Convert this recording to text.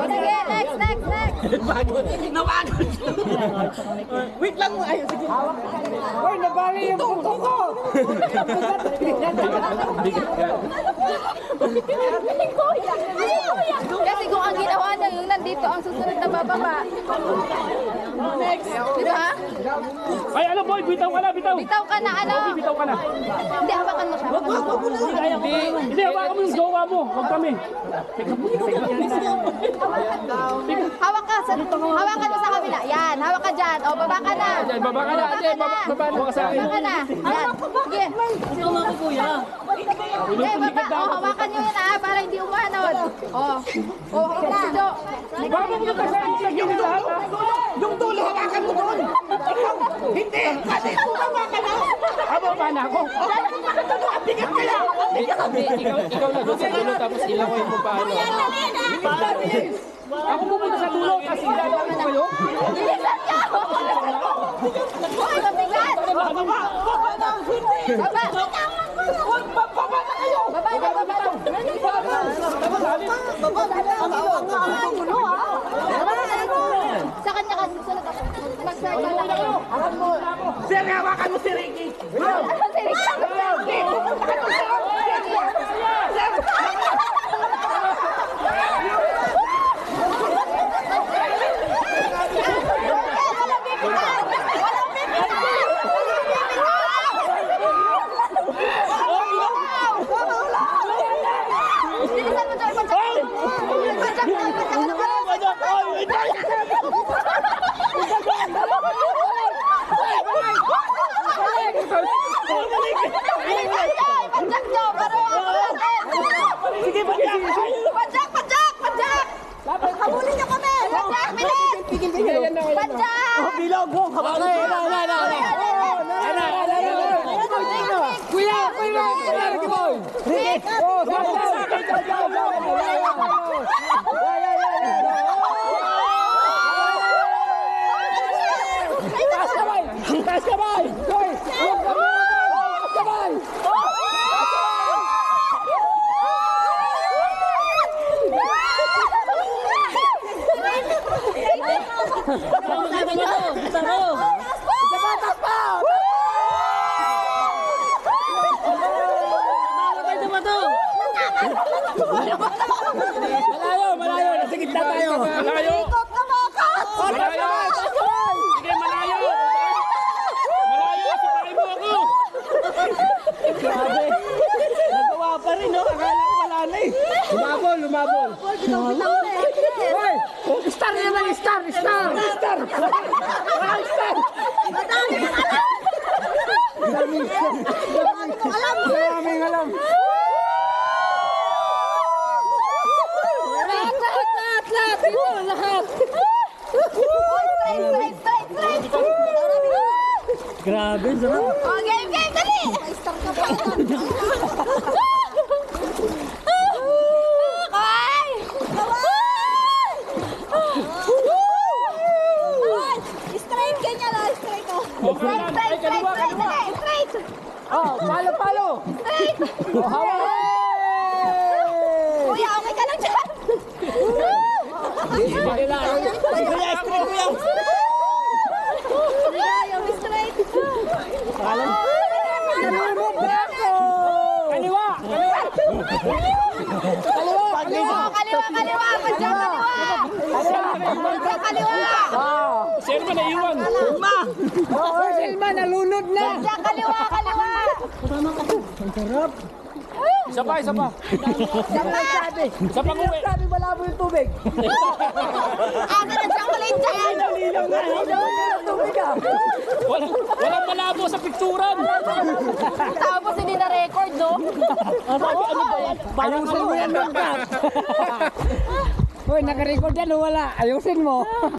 Sige, next. Nawagod. Wait lang mo. Ay, sige. Hoy, nabali yung puto ko. Kasi kung ang ginawa niya, yung nandito ang susunod na bababa. Next. Diba? Ay, ano boy, bitaw ka na, bitaw. Bitaw ka na, ano? Bitaw ka na. Hindi, hawakan mo siya. Hindi, hawakan mo yung jowa mo. Huwag kami. Hawakan mo sa kabila. Yan, hawak ka dyan. O, baba ka na. Diyan, baba ka na. Diyan, baba ka sa akin. Baba ka na. Yan. Sige. Ikaw mga kuya. Sige, baba. O, hawakan nyo yun para hindi umanod. O, hawak si Jo. Baka mo ka sa gilid lahat. Yung tulo, hawakan mo doon. Hindi. Kasi tumama ka na. Aba, ba na ako? Bigat kaya. Ikaw na doon sa dulo, tapos ilaway mo pa ano. Ako pupunta sa dulo, kasi ilalaway mo kayo. Bilisan niyo! Uy, mabigat! Baba. Baba! Baba na kayo. Baba na! Sa kanya ka, susunod ako. Mag-circle lang kayo. Sir, hawakan mo si Ricky. Bilisan mo, Joy! Padjak, Jo! Para Sige, Padjak. Padjak! Habulin niyo kami! Padjak, bilis! Padjak! Bilog mo. Kuya. Ricky boy. Ricky. Taas kamay. Hoy. Taas kamay. Malayo. Nasa gitna tayo. Malayo. Malayo. Sige, malayo. Malayo, sipain mo ako. Grabe. Nagawa pa rin, no? Akala ko wala na eh. Lumabol. Hoy! Star naman, star! Maraming alam. Lahat. Straight! Grabe, sarap. Oh, game, dali! Start ka pa. Kawai! Straight, ganyan lang, straight ko. Straight! Oh, palo. Straight! Oh, hawak. Kuya, okay ka lang dyan? Yung straight. Kaliwa. Kaliwa. Padjak, kaliwa. Sino ba naiwan? Selma, nalunod na. Padjak, kaliwa. Isa pa. Isa pa uwi. Sabi malabo yung tubig. Aga na chocolate dyan. Nalinaw nga. Tubig ka. Walang malabo sa pikturan. Tapos hindi na record, no? Ayusin mo yan, Mangkat. Hoy, naka-record yan o wala? Ayusin mo.